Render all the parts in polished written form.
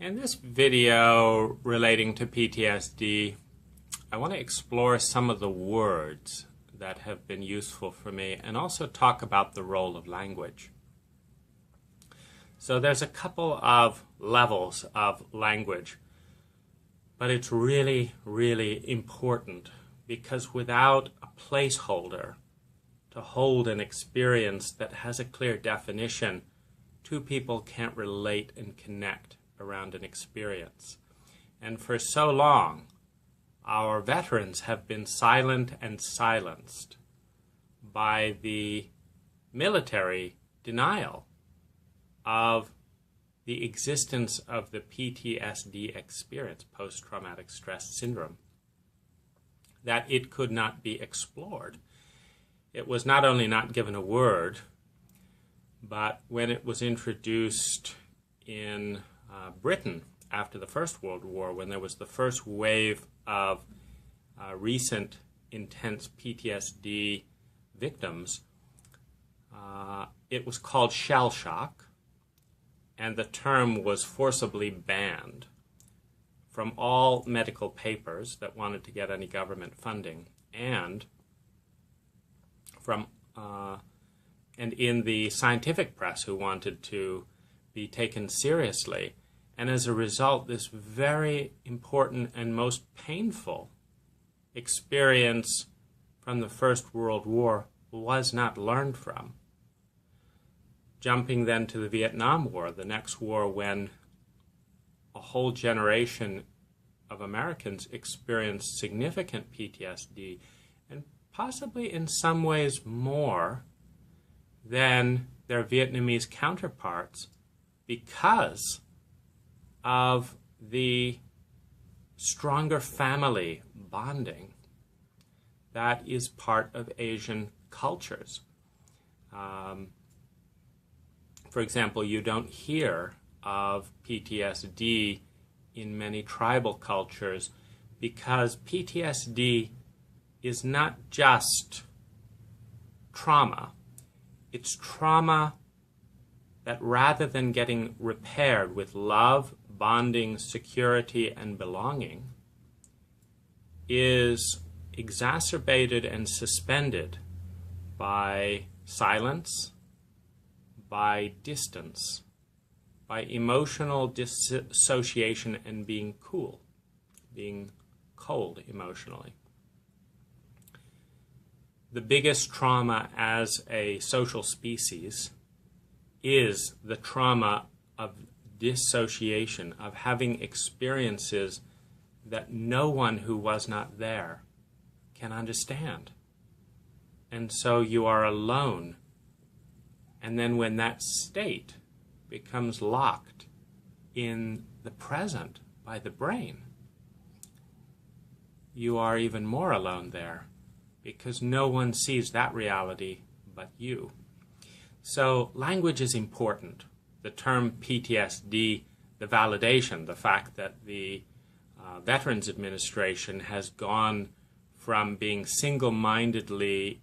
In this video relating to PTSD, I want to explore some of the words that have been useful for me and also talk about the role of language. So there's a couple of levels of language, but it's really, really important because without a placeholder to hold an experience that has a clear definition, two people can't relate and connect around an experience. And for so long, our veterans have been silent and silenced by the military denial of the existence of the PTSD experience, post-traumatic stress syndrome, that it could not be explored. It was not only not given a word, but when it was introduced in Britain after the First World War, when there was the first wave of recent intense PTSD victims, it was called shell shock, and the term was forcibly banned from all medical papers that wanted to get any government funding, and from and in the scientific press who wanted to be taken seriously. And as a result, this very important and most painful experience from the First World War was not learned from. Jumping then to the Vietnam War, the next war when a whole generation of Americans experienced significant PTSD, and possibly in some ways more than their Vietnamese counterparts, because of the stronger family bonding that is part of Asian cultures. For example, you don't hear of PTSD in many tribal cultures because PTSD is not just trauma. It's trauma that rather than getting repaired with love, bonding, security, and belonging, is exacerbated and suspended by silence, by distance, by emotional dissociation and being cool, being cold emotionally. The biggest trauma as a social species is the trauma of dissociation, of having experiences that no one who was not there can understand. And so you are alone. And then when that state becomes locked in the present by the brain, you are even more alone there because no one sees that reality but you. So language is important. The term PTSD, the validation, the fact that the Veterans Administration has gone from being single-mindedly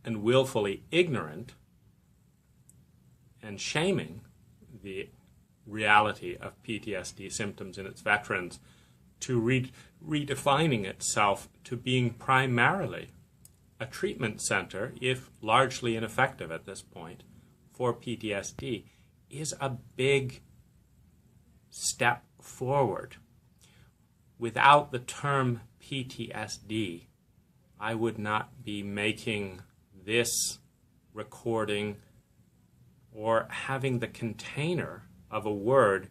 and willfully ignorant and shaming the reality of PTSD symptoms in its veterans to redefining itself to being primarily a treatment center, if largely ineffective at this point, for PTSD, is a big step forward. Without the term PTSD, I would not be making this recording or having the container of a word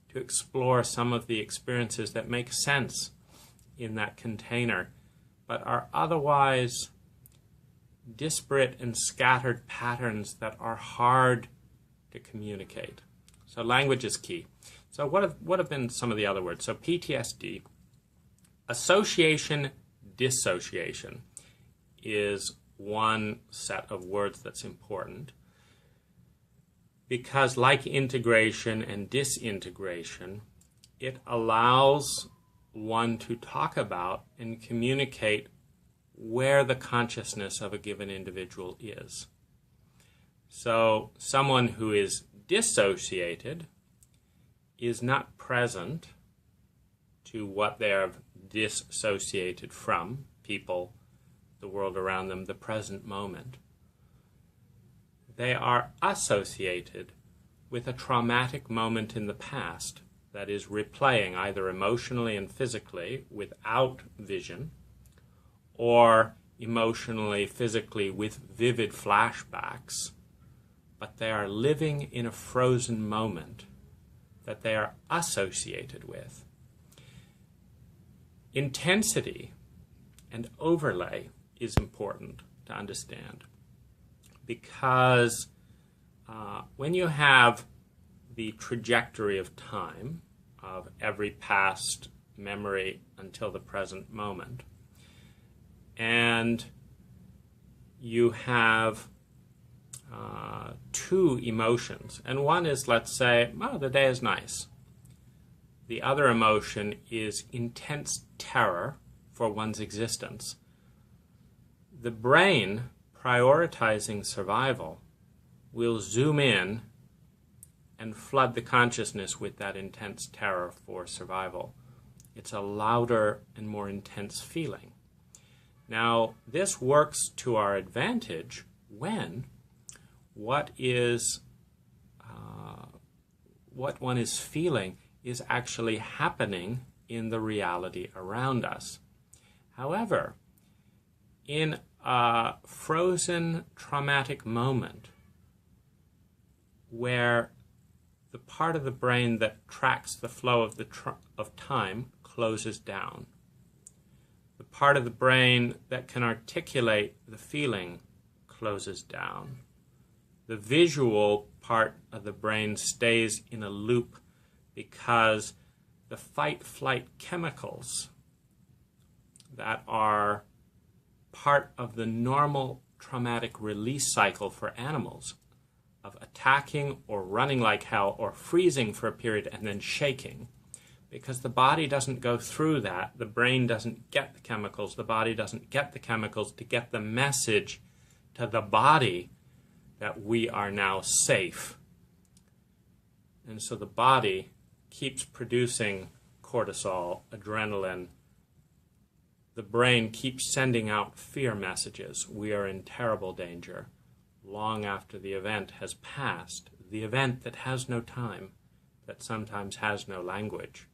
to explore some of the experiences that make sense in that container, but are otherwise disparate and scattered patterns that are hard to communicate. So language is key. So what have been some of the other words? So PTSD, association, dissociation is one set of words that's important because, like integration and disintegration, it allows one to talk about and communicate where the consciousness of a given individual is. So someone who is dissociated is not present to what they are dissociated from, people, the world around them, the present moment. They are associated with a traumatic moment in the past that is replaying either emotionally and physically without vision, or emotionally, physically with vivid flashbacks, but they are living in a frozen moment that they are associated with. Intensity and overlay is important to understand, because when you have the trajectory of time of every past memory until the present moment, and you have two emotions, and one is, let's say, oh, the day is nice. The other emotion is intense terror for one's existence. The brain, prioritizing survival, will zoom in and flood the consciousness with that intense terror for survival. It's a louder and more intense feeling. Now, this works to our advantage when what one is feeling is actually happening in the reality around us. However, in a frozen traumatic moment where the part of the brain that tracks the flow of time closes down, the part of the brain that can articulate the feeling closes down, the visual part of the brain stays in a loop because the fight-flight chemicals that are part of the normal traumatic release cycle for animals of attacking or running like hell or freezing for a period and then shaking, because the body doesn't go through that, the brain doesn't get the chemicals, the body doesn't get the chemicals to get the message to the body that we are now safe. And so the body keeps producing cortisol, adrenaline. The brain keeps sending out fear messages. We are in terrible danger. Long after the event has passed, the event that has no time, that sometimes has no language.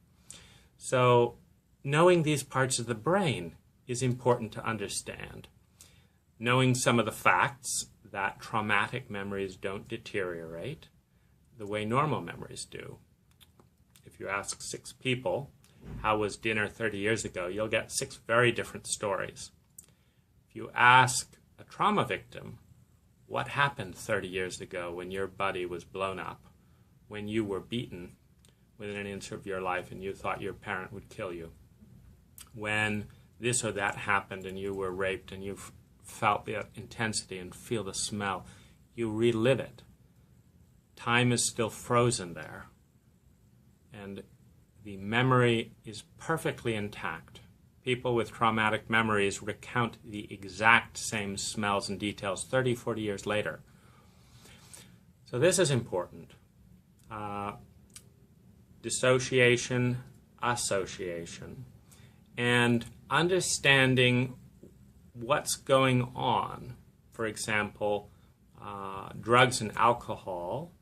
So knowing these parts of the brain is important to understand. Knowing some of the facts that traumatic memories don't deteriorate the way normal memories do. If you ask 6 people, how was dinner 30 years ago, you'll get 6 very different stories. If you ask a trauma victim, what happened 30 years ago when your buddy was blown up, when you were beaten within an inch of your life and you thought your parent would kill you, when this or that happened and you were raped and you felt the intensity and feel the smell, you relive it. Time is still frozen there, and the memory is perfectly intact. People with traumatic memories recount the exact same smells and details 30, 40 years later. So this is important. Dissociation, association, and understanding what's going on. For example, drugs and alcohol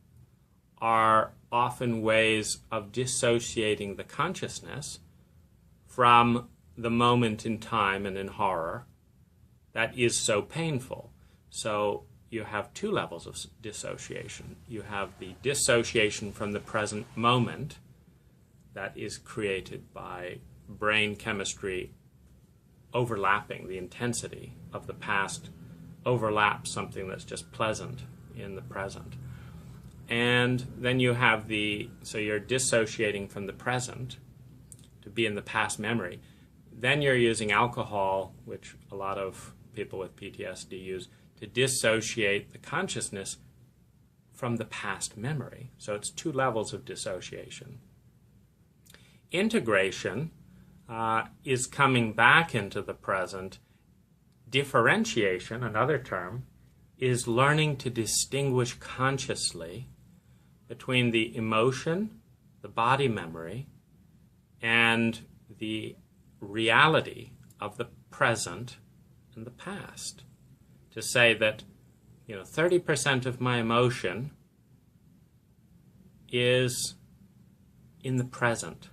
are often ways of dissociating the consciousness from the moment in time and in horror that is so painful. So you have 2 levels of dissociation. You have the dissociation from the present moment that is created by brain chemistry overlapping. The intensity of the past overlaps something that's just pleasant in the present. And then you have so you're dissociating from the present to be in the past memory. Then you're using alcohol, which a lot of people with PTSD use, to dissociate the consciousness from the past memory. So it's 2 levels of dissociation. Integration is coming back into the present. Differentiation, another term, is learning to distinguish consciously between the emotion, the the body memory, and the reality of the present and the past. To say that, 30% of my emotion is in the present.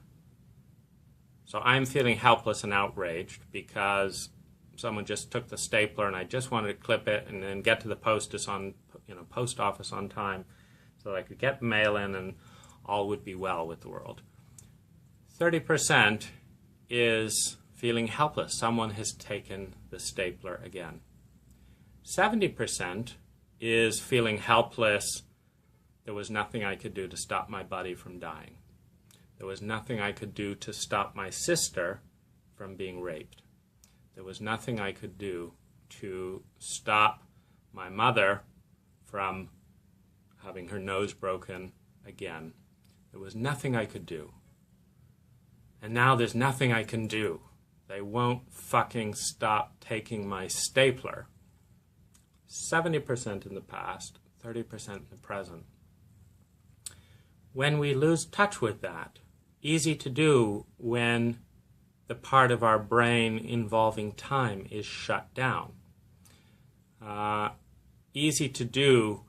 So I'm feeling helpless and outraged because someone just took the stapler and I just wanted to clip it and then get to the post office on time so that I could get mail in and all would be well with the world. 30% is feeling helpless. Someone has taken the stapler again. 70% is feeling helpless. There was nothing I could do to stop my buddy from dying. There was nothing I could do to stop my sister from being raped. There was nothing I could do to stop my mother from having her nose broken again. There was nothing I could do. And now there's nothing I can do. They won't fucking stop taking my stapler. 70% in the past, 30% in the present. When we lose touch with that, easy to do when the part of our brain involving time is shut down. Easy to do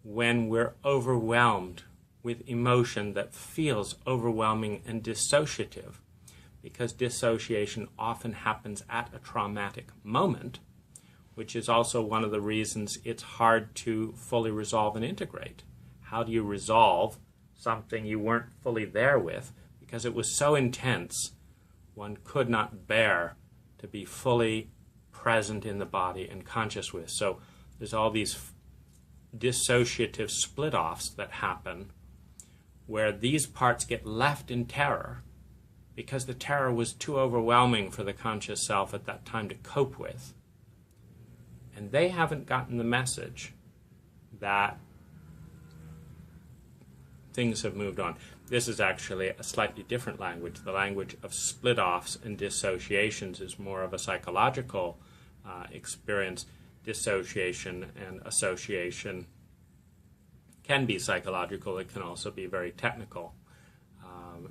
when we're overwhelmed with emotion that feels overwhelming and dissociative, because dissociation often happens at a traumatic moment, which is also one of the reasons it's hard to fully resolve and integrate. How do you resolve something you weren't fully there with? Because it was so intense, one could not bear to be fully present in the body and conscious with. So there's all these dissociative split-offs that happen where these parts get left in terror because the terror was too overwhelming for the conscious self at that time to cope with. And they haven't gotten the message that things have moved on. This is actually a slightly different language. The language of split-offs and dissociations is more of a psychological experience. Dissociation and association can be psychological. It can also be very technical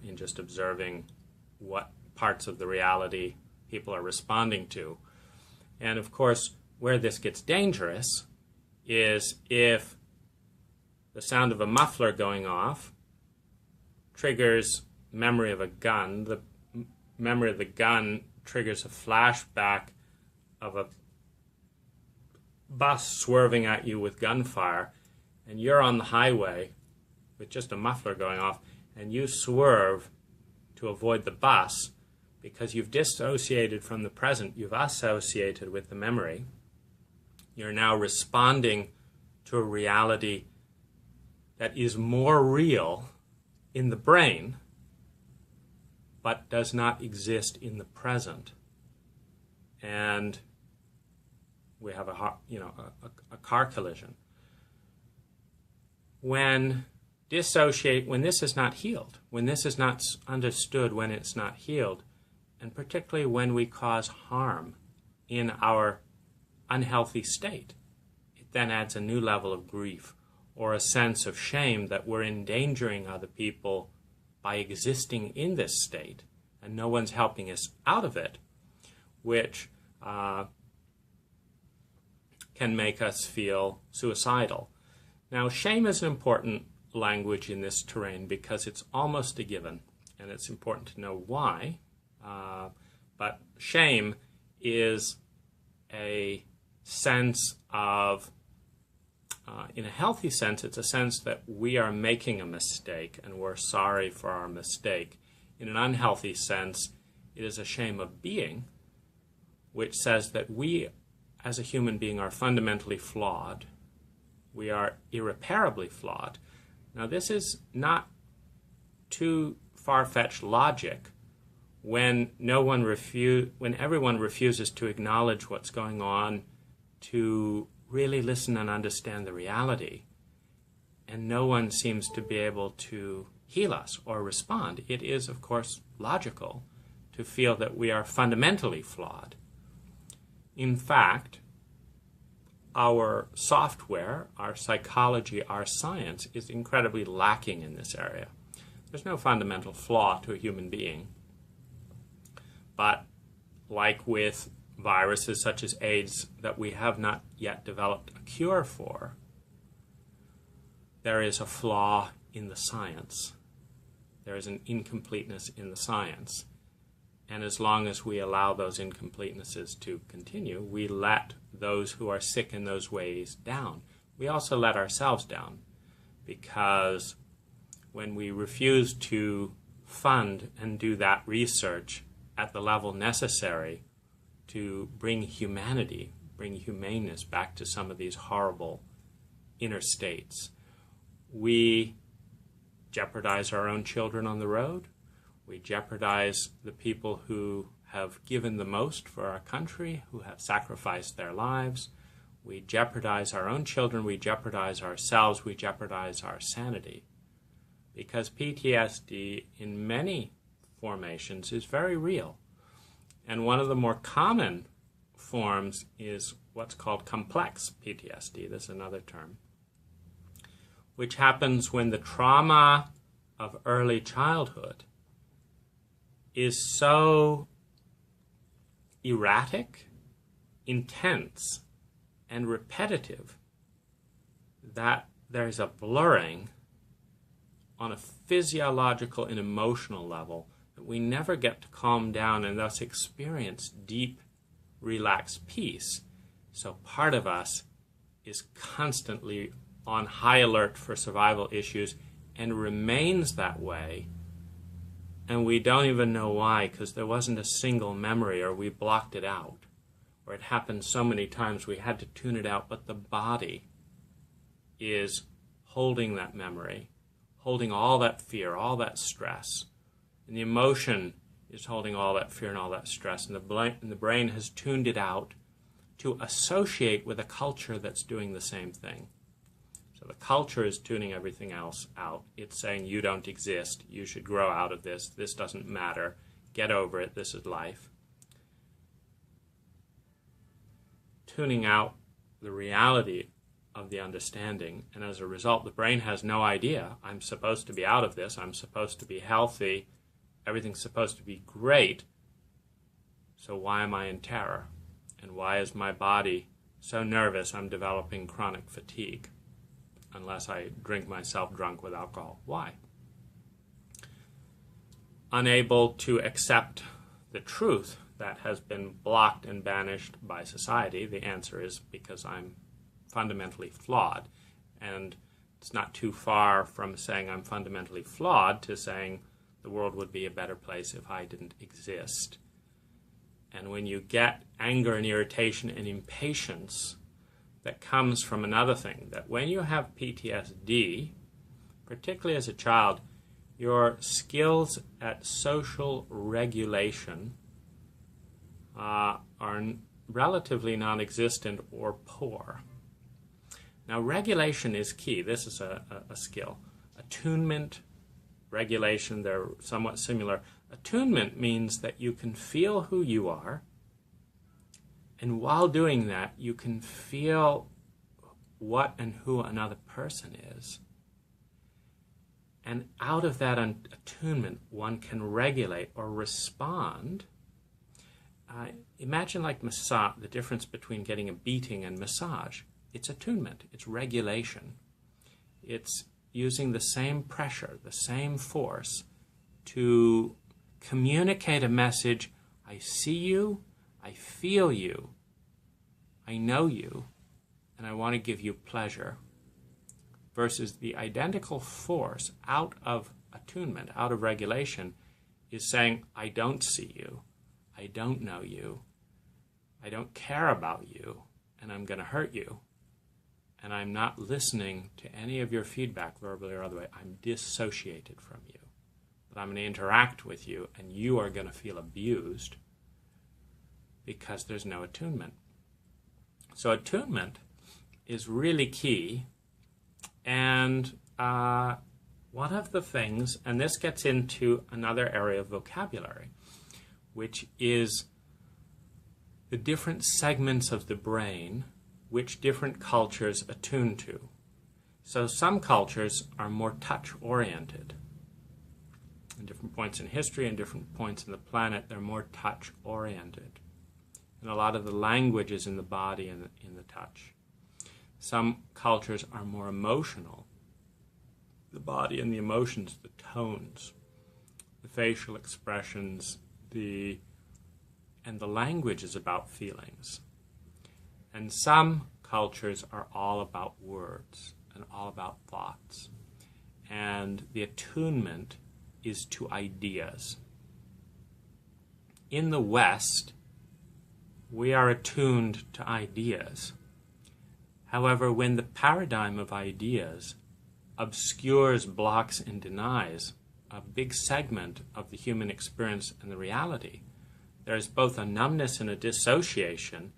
in just observing what parts of the reality people are responding to. And of course, where this gets dangerous is if the sound of a muffler going off triggers memory of a gun. The memory of the gun triggers a flashback of a bus swerving at you with gunfire, and you're on the highway with just a muffler going off, and you swerve to avoid the bus because you've dissociated from the present, you've associated with the memory. You're now responding to a reality that is more real in the brain, but does not exist in the present. And we have a car collision. When this is not healed, when this is not understood, when it's not healed, and particularly when we cause harm in our unhealthy state, it then adds a new level of grief or a sense of shame that we're endangering other people by existing in this state, and no one's helping us out of it, which can make us feel suicidal. Now, shame is an important language in this terrain because it's almost a given, and it's important to know why. But shame is a sense of, in a healthy sense, it's a sense that we are making a mistake and we're sorry for our mistake. In an unhealthy sense, it is a shame of being, which says that we, as a human being, are fundamentally flawed. We are irreparably flawed. Now, this is not too far-fetched logic when everyone refuses to acknowledge what's going on, to really listen and understand the reality, and no one seems to be able to heal us or respond. It is, of course, logical to feel that we are fundamentally flawed. In fact, our software, our psychology, our science is incredibly lacking in this area. There's no fundamental flaw to a human being. But like with viruses such as AIDS that we have not yet developed a cure for, there is a flaw in the science. There is an incompleteness in the science. And as long as we allow those incompletenesses to continue, we let those who are sick in those ways down. We also let ourselves down, because when we refuse to fund and do that research at the level necessary to bring humanity, bring humaneness back to some of these horrible inner states, we jeopardize our own children on the road. We jeopardize the people who have given the most for our country, who have sacrificed their lives. We jeopardize our own children. We jeopardize ourselves. We jeopardize our sanity. Because PTSD in many formations is very real. And one of the more common forms is what's called complex PTSD. This is another term, which happens when the trauma of early childhood is so erratic, intense, and repetitive that there's a blurring on a physiological and emotional level that we never get to calm down and thus experience deep, relaxed peace. So part of us is constantly on high alert for survival issues and remains that way, and we don't even know why, because there wasn't a single memory, or we blocked it out, or it happened so many times we had to tune it out. But the body is holding that memory, holding all that fear, all that stress, and the emotion is holding all that fear and all that stress, and the brain has tuned it out to associate with a culture that's doing the same thing. So the culture is tuning everything else out. It's saying, you don't exist, you should grow out of this doesn't matter, get over it, this is life. Tuning out the reality of the understanding, and as a result, the brain has no idea, I'm supposed to be out of this, I'm supposed to be healthy, everything's supposed to be great, so why am I in terror? And why is my body so nervous I'm developing chronic fatigue? Unless I drink myself drunk with alcohol. Why? Unable to accept the truth that has been blocked and banished by society, the answer is because I'm fundamentally flawed. And it's not too far from saying I'm fundamentally flawed to saying the world would be a better place if I didn't exist. And when you get anger and irritation and impatience, that comes from another thing, that when you have PTSD, particularly as a child, your skills at social regulation are relatively non-existent or poor. Now, regulation is key. This is a skill. Attunement, regulation, they're somewhat similar. Attunement means that you can feel who you are, and while doing that, you can feel what and who another person is. And out of that attunement, one can regulate or respond. Imagine like massage, the difference between getting a beating and massage. It's attunement, it's regulation. It's using the same pressure, the same force to communicate a message. I see you, I feel you, I know you, and I want to give you pleasure, versus the identical force out of attunement, out of regulation, is saying, I don't see you, I don't know you, I don't care about you, and I'm going to hurt you, and I'm not listening to any of your feedback, verbally or otherwise. I'm dissociated from you, but I'm going to interact with you, and you are going to feel abused because there's no attunement. So attunement is really key, and one of the things, and this gets into another area of vocabulary, which is the different segments of the brain which different cultures attune to. So some cultures are more touch-oriented. in different points in history and different points in the planet, they're more touch-oriented. And a lot of the language is in the body and in the touch. Some cultures are more emotional. The body and the emotions, the tones, the facial expressions, and the language is about feelings. And some cultures are all about words and all about thoughts. And the attunement is to ideas. In the West, we are attuned to ideas. However, when the paradigm of ideas obscures, blocks, and denies a big segment of the human experience and the reality, there is both a numbness and a dissociation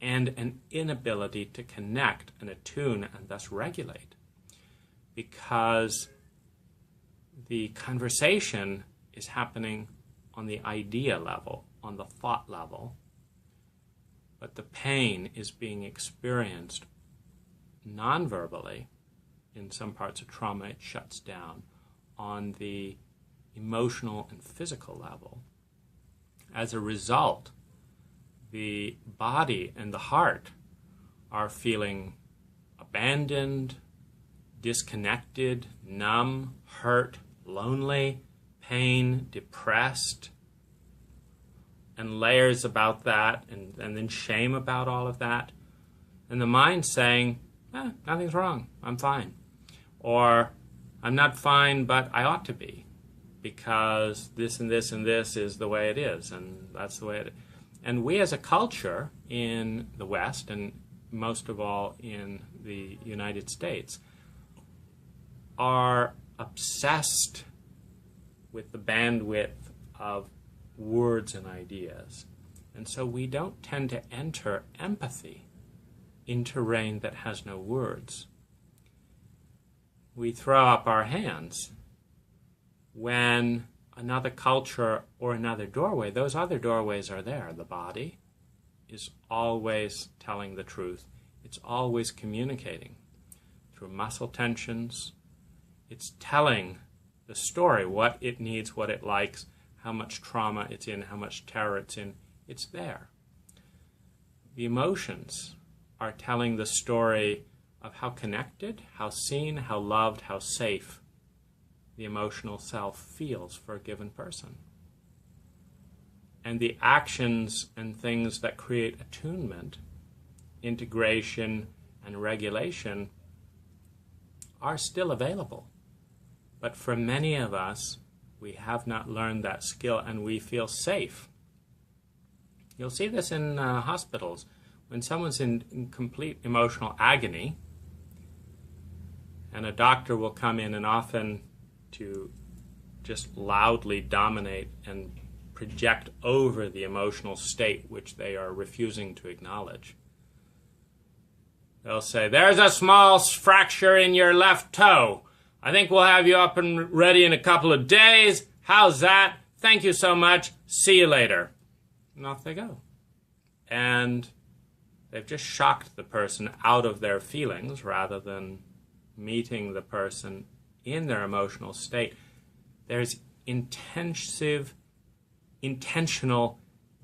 and an inability to connect and attune and thus regulate. Because the conversation is happening on the idea level, on the thought level, but the pain is being experienced non-verbally. In some parts of trauma, it shuts down on the emotional and physical level. As a result, the body and the heart are feeling abandoned, disconnected, numb, hurt, lonely, pain, depressed, and layers about that, and then shame about all of that. And the mind saying, nothing's wrong, I'm fine. Or, I'm not fine, but I ought to be, because this and this and this is the way it is, and that's the way it is. And we as a culture in the West, and most of all in the United States, are obsessed with the bandwidth of words and ideas. And so we don't tend to enter empathy in terrain that has no words. We throw up our hands when another culture or another doorway, those other doorways are there. The body is always telling the truth. It's always communicating through muscle tensions. It's telling the story, what it needs, what it likes, how much trauma it's in, how much terror it's in. It's there. The emotions are telling the story of how connected, how seen, how loved, how safe the emotional self feels for a given person. And the actions and things that create attunement, integration, and regulation are still available. But for many of us, we have not learned that skill, and we feel safe. You'll see this in hospitals. When someone's in complete emotional agony, and a doctor will come in and often to just loudly dominate and project over the emotional state which they are refusing to acknowledge. They'll say, "There's a small fracture in your left toe. I think we'll have you up and ready in a couple of days. How's that? Thank you so much. See you later." And off they go. And they've just shocked the person out of their feelings rather than meeting the person in their emotional state. There's intentional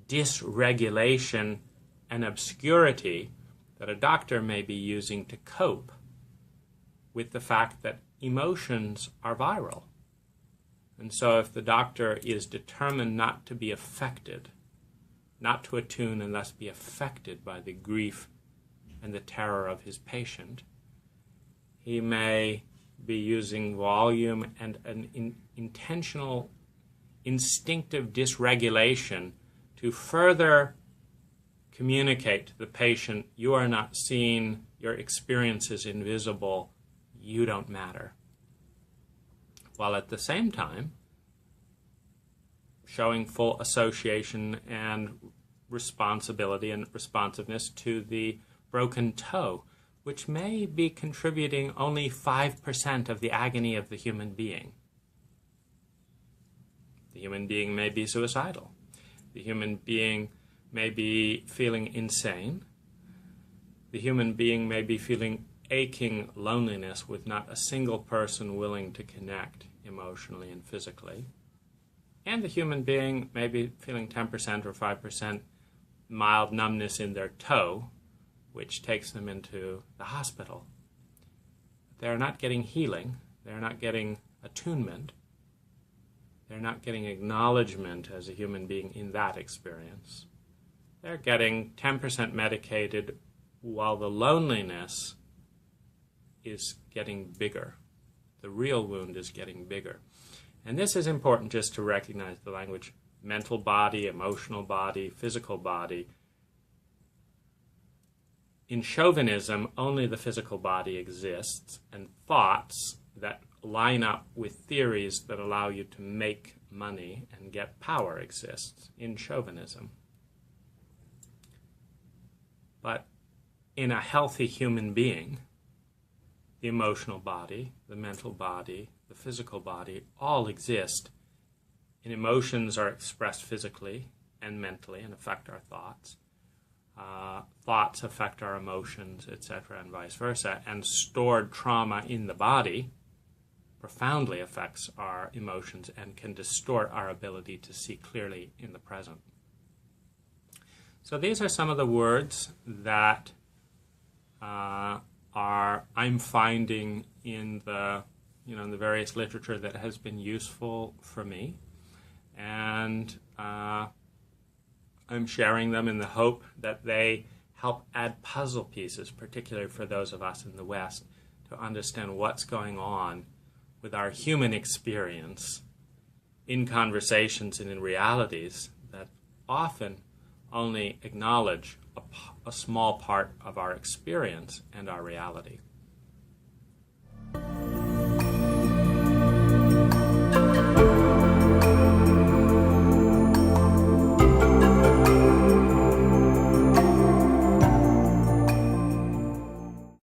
dysregulation and obscurity that a doctor may be using to cope with the fact that emotions are viral. And so if the doctor is determined not to be affected, not to attune and thus be affected by the grief and the terror of his patient, he may be using volume and an intentional, instinctive dysregulation to further communicate to the patient, you are not seen, your experience is invisible, you don't matter. While at the same time, showing full association and responsibility and responsiveness to the broken toe, which may be contributing only 5% of the agony of the human being. The human being may be suicidal. The human being may be feeling insane. The human being may be feeling aching loneliness with not a single person willing to connect emotionally and physically. And the human being may be feeling 10% or 5% mild numbness in their toe, which takes them into the hospital. They're not getting healing. They're not getting attunement. They're not getting acknowledgement as a human being in that experience. They're getting 10% medicated while the loneliness is getting bigger. The real wound is getting bigger. And this is important just to recognize the language: mental body, emotional body, physical body. In chauvinism, only the physical body exists, and thoughts that line up with theories that allow you to make money and get power exists in chauvinism. But in a healthy human being, the emotional body, the mental body, the physical body all exist, and emotions are expressed physically and mentally and affect our thoughts. Thoughts affect our emotions, etc., and vice versa. And stored trauma in the body profoundly affects our emotions and can distort our ability to see clearly in the present. So these are some of the words that I'm finding in the in the various literature that has been useful for me, and I'm sharing them in the hope that they help add puzzle pieces, particularly for those of us in the West, to understand what's going on with our human experience in conversations and in realities that often only acknowledge a small part of our experience and our reality.